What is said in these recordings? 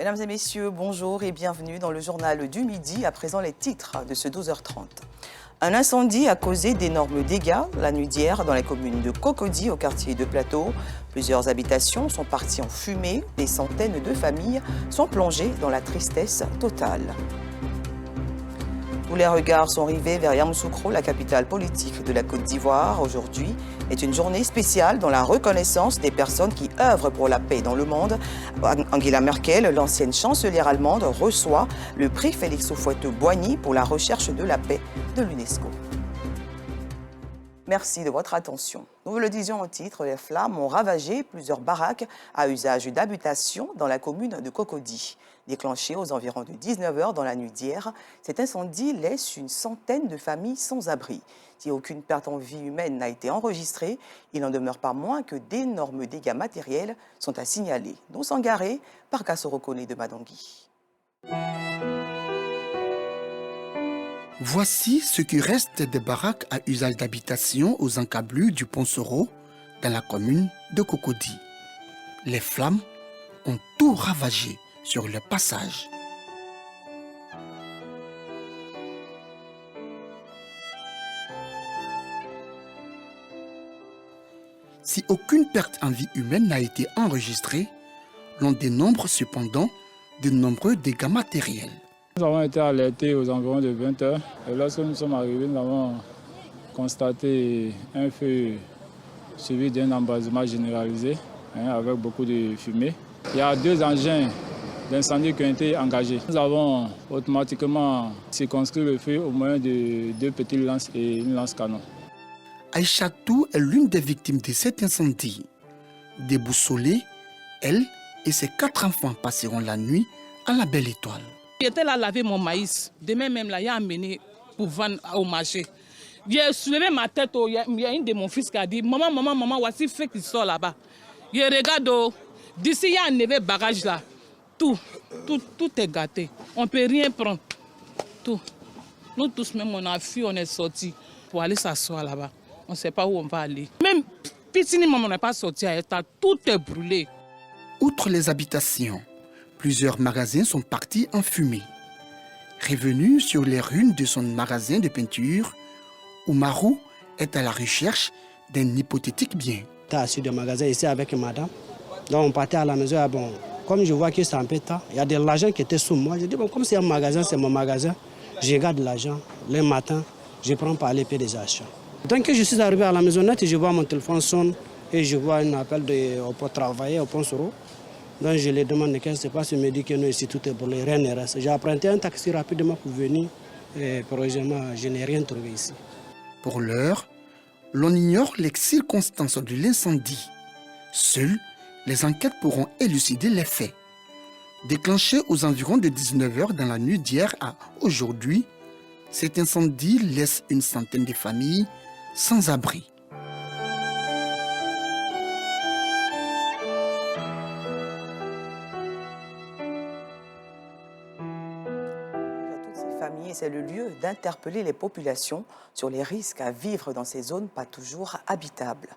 Mesdames et messieurs, bonjour et bienvenue dans le journal du midi. À présent, les titres de ce 12h30. Un incendie a causé d'énormes dégâts la nuit d'hier dans la commune de Cocody, au quartier de Plateau. Plusieurs habitations sont parties en fumée. Des centaines de familles sont plongées dans la tristesse totale. Tous les regards sont rivés vers Yamoussoukro, la capitale politique de la Côte d'Ivoire. Aujourd'hui est une journée spéciale dans la reconnaissance des personnes qui œuvrent pour la paix dans le monde. Angela Merkel, l'ancienne chancelière allemande, reçoit le prix Félix Houphouët-Boigny pour la recherche de la paix de l'UNESCO. Merci de votre attention. Nous vous le disions au titre, les flammes ont ravagé plusieurs baraques à usage d'habitation dans la commune de Cocody. Déclenché aux environs de 19h dans la nuit d'hier, cet incendie laisse une centaine de familles sans abri. Si aucune perte en vie humaine n'a été enregistrée, il n'en demeure pas moins que d'énormes dégâts matériels sont à signaler. Nous Sangaré, par Kassoro-Kone de Madangui. Voici ce qui reste des baraques à usage d'habitation aux encablures du pont Soro dans la commune de Cocody. Les flammes ont tout ravagé sur le passage. Si aucune perte en vie humaine n'a été enregistrée, l'on dénombre cependant de nombreux dégâts matériels. Nous avons été alertés aux environs de 20h et lorsque nous sommes arrivés, nous avons constaté un feu suivi d'un embrasement généralisé avec beaucoup de fumée. Il y a 2 engins d'incendie qui ont été engagés. Nous avons automatiquement circonscrit le feu au moyen de 2 petites lances et une lance-canon. Aïchatou est l'une des victimes de cet incendie. Déboussolée, elle et ses 4 enfants passeront la nuit à la Belle Étoile. J'étais là à laver mon maïs. Demain même, là, il a amené pour vendre au marché. J'ai soulevé ma tête. Il y a une de mon fils qui a dit maman, voici le feu qui sort là-bas. Je regarde, d'ici, il y a un élevé bagage là. Tout est gâté. On ne peut rien prendre. Tout. Nous tous, même, on a fui, on est sortis pour aller s'asseoir là-bas. On ne sait pas où on va aller. Même petit, on n'est pas sorti à l'état. Tout est brûlé. Outre les habitations, plusieurs magasins sont partis en fumée. Revenu sur les ruines de son magasin de peinture, Oumarou est à la recherche d'un hypothétique bien. J'étais assis dans le magasin ici avec madame. Donc on partait à la maison. Ah bon, comme je vois que c'est un peu tard, il y a de l'argent qui était sous moi. Je dis, bon, comme c'est un magasin, c'est mon magasin. Je garde l'argent. Le matin, je prends par les pieds des achats. Donc je suis arrivé à la maisonnette, je vois mon téléphone sonne et je vois un appel pour travailler au pont Soro. Donc je lui demande qu'est-ce qui se passe, il me dit que nous ici tout est brûlé, rien ne reste. J'ai emprunté un taxi rapidement pour venir et heureusement je n'ai rien trouvé ici. Pour l'heure, l'on ignore les circonstances de l'incendie. Seules les enquêtes pourront élucider les faits. Déclenché aux environs de 19h dans la nuit d'hier à aujourd'hui, cet incendie laisse une centaine de familles sans abri. C'est le lieu d'interpeller les populations sur les risques à vivre dans ces zones pas toujours habitables.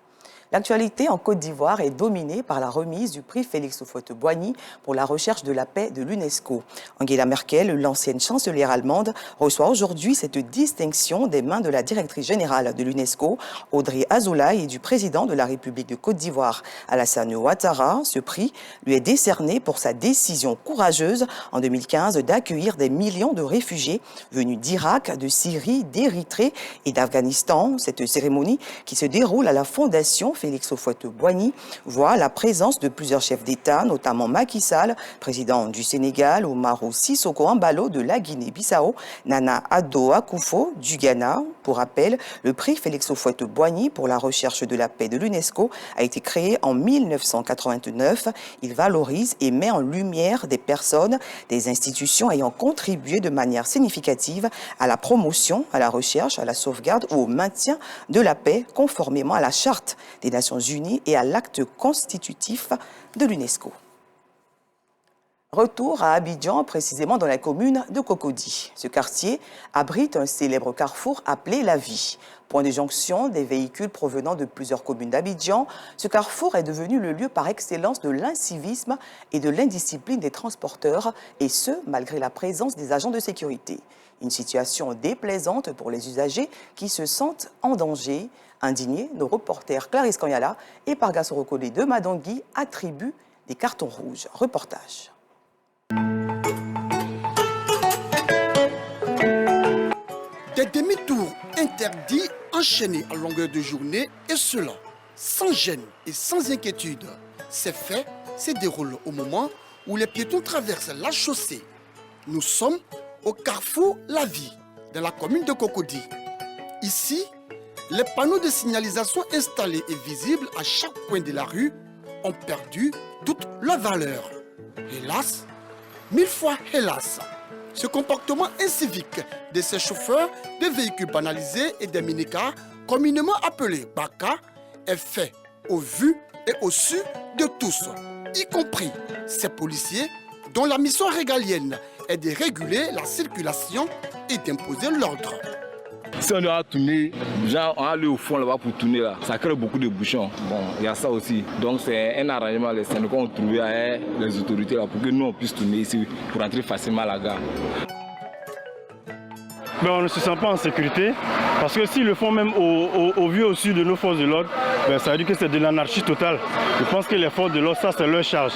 L'actualité en Côte d'Ivoire est dominée par la remise du prix Félix Houphouët-Boigny pour la recherche de la paix de l'UNESCO. Angela Merkel, l'ancienne chancelière allemande, reçoit aujourd'hui cette distinction des mains de la directrice générale de l'UNESCO, Audrey Azoulay, et du président de la République de Côte d'Ivoire, Alassane Ouattara. Ce prix lui est décerné pour sa décision courageuse en 2015 d'accueillir des millions de réfugiés venus d'Irak, de Syrie, d'Érythrée et d'Afghanistan. Cette cérémonie qui se déroule à la Fondation Félix Houphouët-Boigny voit la présence de plusieurs chefs d'État, notamment Macky Sall, président du Sénégal, Oumarou Sissoko Embalo de la Guinée-Bissau, Nana Addo Akufo du Ghana. Pour rappel, le prix Félix Houphouët-Boigny pour la recherche de la paix de l'UNESCO a été créé en 1989. Il valorise et met en lumière des personnes, des institutions ayant contribué de manière significative à la promotion, à la recherche, à la sauvegarde ou au maintien de la paix, conformément à la Charte des Nations Unies et à l'acte constitutif de l'UNESCO. Retour à Abidjan, précisément dans la commune de Cocody. Ce quartier abrite un célèbre carrefour appelé La Vie. Point de jonction des véhicules provenant de plusieurs communes d'Abidjan, ce carrefour est devenu le lieu par excellence de l'incivisme et de l'indiscipline des transporteurs, et ce, malgré la présence des agents de sécurité. Une situation déplaisante pour les usagers qui se sentent en danger. Indignés, nos reporters Clarisse Kanyala et Parga Sorokole de Madangui attribuent des cartons rouges. Reportage. Des demi-tours interdits enchaînés à longueur de journée, et cela sans gêne et sans inquiétude. Ces faits se déroulent au moment où les piétons traversent la chaussée. Nous sommes au carrefour La Vie, dans la commune de Cocody. Ici, les panneaux de signalisation installés et visibles à chaque coin de la rue ont perdu toute leur valeur. Hélas, 1000 fois hélas, ce comportement incivique de ces chauffeurs de véhicules banalisés et des minicars, communément appelés BACA, est fait au vu et au su de tous, y compris ces policiers dont la mission régalienne est de réguler la circulation et d'imposer l'ordre. Si on doit tourner, genre on va aller au fond là-bas pour tourner là, ça crée beaucoup de bouchons. Bon, il y a ça aussi. Donc c'est un arrangement, les syndicats ont trouvé avec les autorités là pour que nous on puisse tourner ici pour entrer facilement à la gare. Mais on ne se sent pas en sécurité parce que s'ils le font même au vu au sud de nos forces de l'ordre, ça veut dire que c'est de l'anarchie totale. Je pense que les forces de l'ordre, ça c'est leur charge.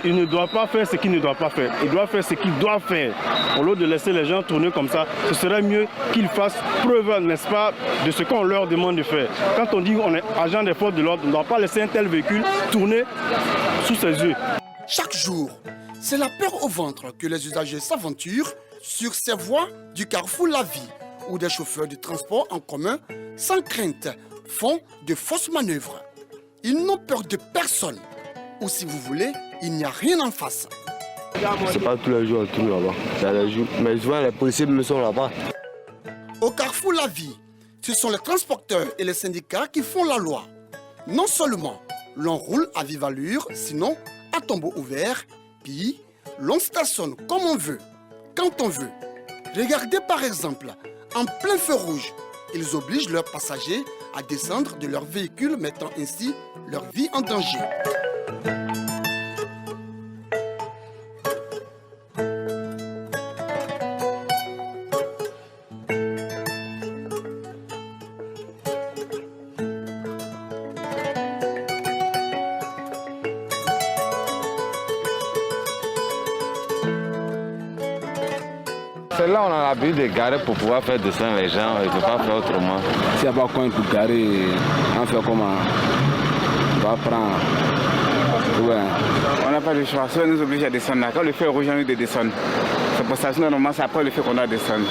Ils ne doivent pas faire ce qu'ils ne doivent pas faire. Ils doivent faire ce qu'ils doivent faire. Au lieu de laisser les gens tourner comme ça, ce serait mieux qu'ils fassent preuve, n'est-ce pas, de ce qu'on leur demande de faire. Quand on dit qu'on est agent des forces de l'ordre, on ne doit pas laisser un tel véhicule tourner sous ses yeux. Chaque jour, c'est la peur au ventre que les usagers s'aventurent sur ces voies du carrefour La Vie, où des chauffeurs de transport en commun, sans crainte, font de fausses manœuvres. Ils n'ont peur de personne. Ou si vous voulez, il n'y a rien en face. C'est pas tous les jours on tourne là-bas. Mais souvent les policiers me sont là-bas. Au carrefour La Vie, ce sont les transporteurs et les syndicats qui font la loi. Non seulement l'on roule à vive allure, sinon à tombeau ouvert, puis l'on stationne comme on veut, quand on veut. Regardez par exemple, en plein feu rouge, ils obligent leurs passagers à descendre de leur véhicule, mettant ainsi leur vie en danger. C'est là on a l'habitude de garer pour pouvoir faire descendre les gens, on ne peut pas faire autrement. S'il n'y a pas coin pour garer, on fait comment? On va prendre. Ouais. On n'a pas de choix, soit nous oblige à descendre là. Quand le feu rouge, on nous de descendre. C'est pour ça que normalement, c'est après le feu qu'on doit descendre.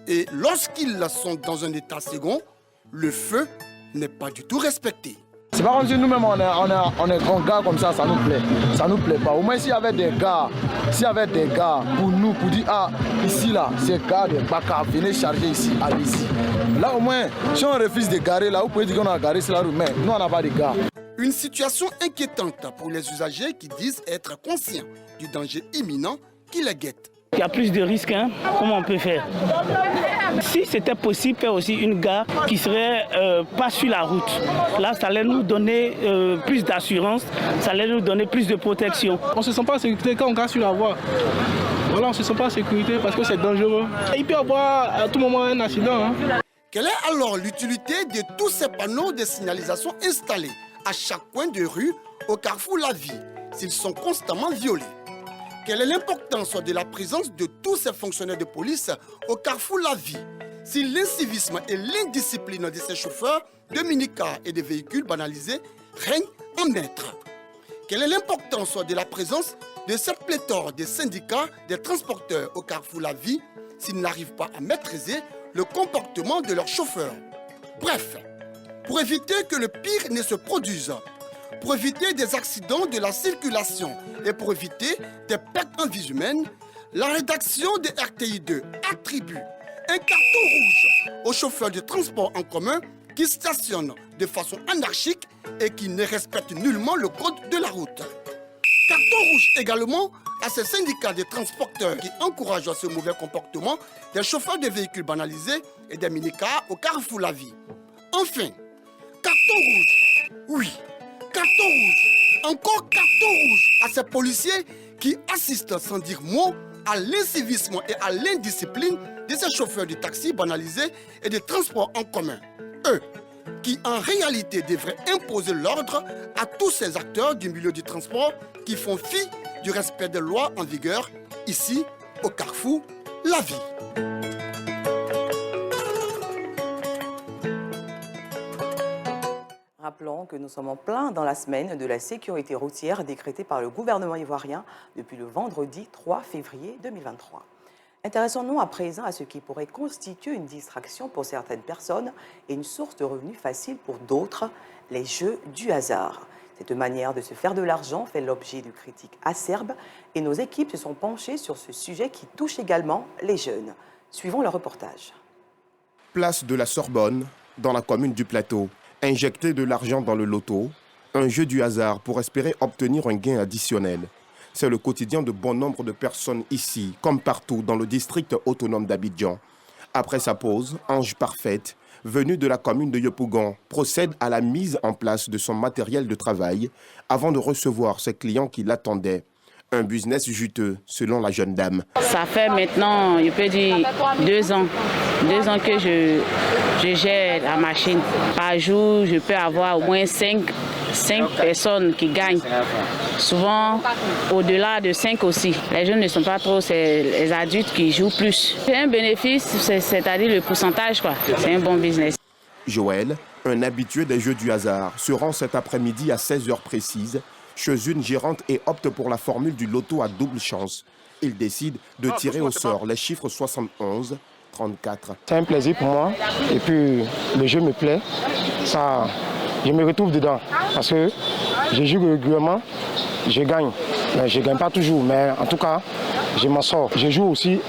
Et lorsqu'ils sont dans un état second, le feu n'est pas du tout respecté. C'est pas comme si nous-mêmes on est grands gars comme ça nous plaît. Ça nous plaît pas. Au moins s'il y avait des gars pour nous, pour dire ah ici là, ces gars de Baka, venez charger ici, allez-y. Là au moins, si on refuse de garer là, vous pouvez dire qu'on a garé sur la rue, mais nous on n'a pas de gars. Une situation inquiétante pour les usagers qui disent être conscients du danger imminent qui les guette. Il y a plus de risques, hein? Comment on peut faire? Si c'était possible, faire aussi une gare qui serait pas sur la route. Là, ça allait nous donner plus d'assurance, ça allait nous donner plus de protection. On ne se sent pas en sécurité quand on gare sur la voie. Voilà, on ne se sent pas en sécurité parce que c'est dangereux. Il peut y avoir à tout moment un accident. Hein? Quelle est alors l'utilité de tous ces panneaux de signalisation installés à chaque coin de rue au carrefour La Vie s'ils sont constamment violés? Quelle est l'importance de la présence de tous ces fonctionnaires de police au carrefour La Vie si l'incivisme et l'indiscipline de ces chauffeurs de minicars et de véhicules banalisés règnent en maître? Quelle est l'importance de la présence de cette pléthore de syndicats des transporteurs au carrefour La Vie s'ils n'arrivent pas à maîtriser le comportement de leurs chauffeurs? Bref, pour éviter que le pire ne se produise, pour éviter des accidents de la circulation et pour éviter des pertes en vie humaine, la rédaction de RTI2 attribue un carton rouge aux chauffeurs de transport en commun qui stationnent de façon anarchique et qui ne respectent nullement le code de la route. Carton rouge également à ces syndicats de transporteurs qui encouragent ce mauvais comportement des chauffeurs de véhicules banalisés et des minicars au carrefour La Vie. Enfin, carton rouge. Oui, carton rouge. Encore carton rouge à ces policiers qui assistent sans dire mot à l'incivisme et à l'indiscipline de ces chauffeurs de taxi banalisés et de transports en commun. Eux, qui en réalité devraient imposer l'ordre à tous ces acteurs du milieu du transport qui font fi du respect des lois en vigueur ici au carrefour La Vie. Rappelons que nous sommes en plein dans la semaine de la sécurité routière décrétée par le gouvernement ivoirien depuis le vendredi 3 février 2023. Intéressons-nous à présent à ce qui pourrait constituer une distraction pour certaines personnes et une source de revenus facile pour d'autres, les jeux du hasard. Cette manière de se faire de l'argent fait l'objet de critiques acerbes et nos équipes se sont penchées sur ce sujet qui touche également les jeunes. Suivons le reportage. Place de la Sorbonne, dans la commune du Plateau. Injecter de l'argent dans le loto, un jeu du hasard pour espérer obtenir un gain additionnel. C'est le quotidien de bon nombre de personnes ici, comme partout dans le district autonome d'Abidjan. Après sa pause, Ange Parfaite, venue de la commune de Yopougon, procède à la mise en place de son matériel de travail avant de recevoir ses clients qui l'attendaient. Un business juteux, selon la jeune dame. Ça fait maintenant, je peux dire, 2 ans. 2 ans que je gère la machine. Par jour, je peux avoir au moins 5 personnes qui gagnent. Souvent, au-delà de 5 aussi. Les jeunes ne sont pas trop, c'est les adultes qui jouent plus. C'est un bénéfice, c'est-à-dire le pourcentage, quoi. C'est un bon business. Joël, un habitué des jeux du hasard, se rend cet après-midi à 16h précises chez une gérante et opte pour la formule du loto à double chance. Il décide de tirer au sort les chiffres 71, 34. C'est un plaisir pour moi et puis le jeu me plaît. Ça, je me retrouve dedans parce que je joue régulièrement, je gagne. Je ne gagne pas toujours, mais en tout cas, je m'en sors. Je joue aussi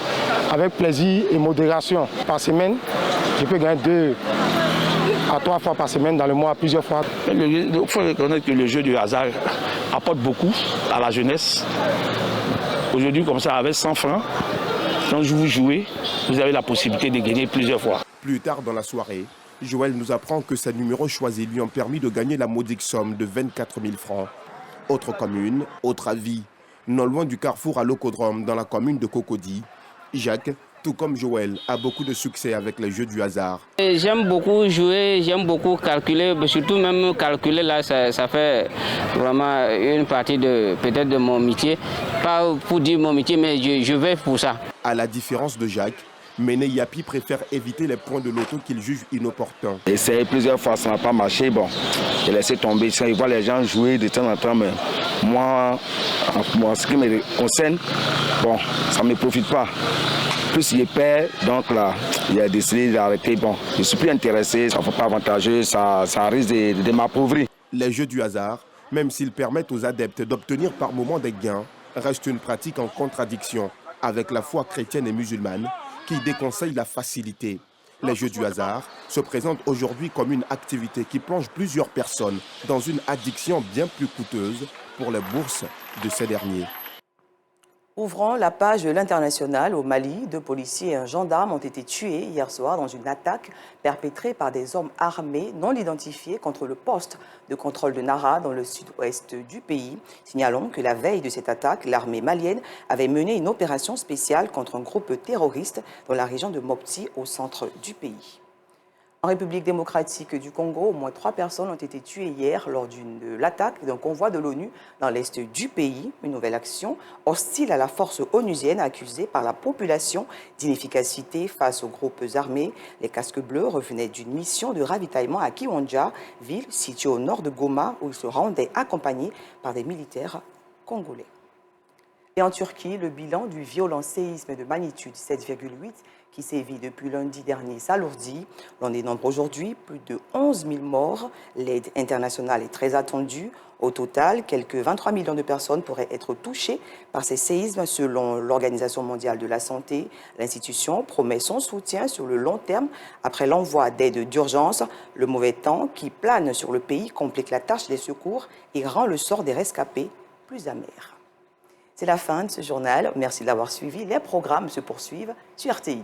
avec plaisir et modération. Par semaine, je peux gagner 2 à 3 fois par semaine, dans le mois, plusieurs fois. Il faut reconnaître que le jeu du hasard apporte beaucoup à la jeunesse. Aujourd'hui, comme ça, avec 100 francs, quand vous jouez, vous avez la possibilité de gagner plusieurs fois. Plus tard dans la soirée, Joël nous apprend que ses numéros choisis lui ont permis de gagner la modique somme de 24 000 francs. Autre commune, autre avis. Non loin du carrefour à l'Ocodrome, dans la commune de Cocody, Jacques, tout comme Joël, a beaucoup de succès avec les jeux du hasard. J'aime beaucoup jouer, j'aime beaucoup calculer, surtout même calculer là, ça fait vraiment une partie peut-être de mon métier. Pas pour dire mon métier, mais je vais pour ça. À la différence de Jacques, Méné Yapi préfère éviter les points de loto qu'il juge inopportuns. J'ai essayé plusieurs fois, ça n'a pas marché. Bon, j'ai laissé tomber. Il voit les gens jouer de temps en temps, mais moi, en ce qui me concerne, bon, ça ne me profite pas. Plus il perds, donc là, il a décidé d'arrêter. Bon, je ne suis plus intéressé, ça ne faut pas avantageux, ça risque de m'appauvrir. Les jeux du hasard, même s'ils permettent aux adeptes d'obtenir par moments des gains, restent une pratique en contradiction avec la foi chrétienne et musulmane qui déconseille la facilité. Les jeux du hasard se présentent aujourd'hui comme une activité qui plonge plusieurs personnes dans une addiction bien plus coûteuse pour les bourses de ces derniers. Ouvrant la page de l'international au Mali, 2 policiers et un gendarme ont été tués hier soir dans une attaque perpétrée par des hommes armés non identifiés contre le poste de contrôle de Nara dans le sud-ouest du pays. Signalons que la veille de cette attaque, l'armée malienne avait mené une opération spéciale contre un groupe terroriste dans la région de Mopti au centre du pays. En République démocratique du Congo, au moins 3 personnes ont été tuées hier lors de l'attaque d'un convoi de l'ONU dans l'est du pays. Une nouvelle action hostile à la force onusienne accusée par la population d'inefficacité face aux groupes armés. Les casques bleus revenaient d'une mission de ravitaillement à Kiwanja, ville située au nord de Goma, où ils se rendaient accompagnés par des militaires congolais. Et en Turquie, le bilan du violent séisme de magnitude 7,8 qui sévit depuis lundi dernier s'alourdit. L'on dénombre aujourd'hui plus de 11 000 morts. L'aide internationale est très attendue. Au total, quelques 23 millions de personnes pourraient être touchées par ces séismes selon l'Organisation mondiale de la santé. L'institution promet son soutien sur le long terme après l'envoi d'aide d'urgence. Le mauvais temps qui plane sur le pays complique la tâche des secours et rend le sort des rescapés plus amer. C'est la fin de ce journal. Merci de l'avoir suivi. Les programmes se poursuivent sur RTI2.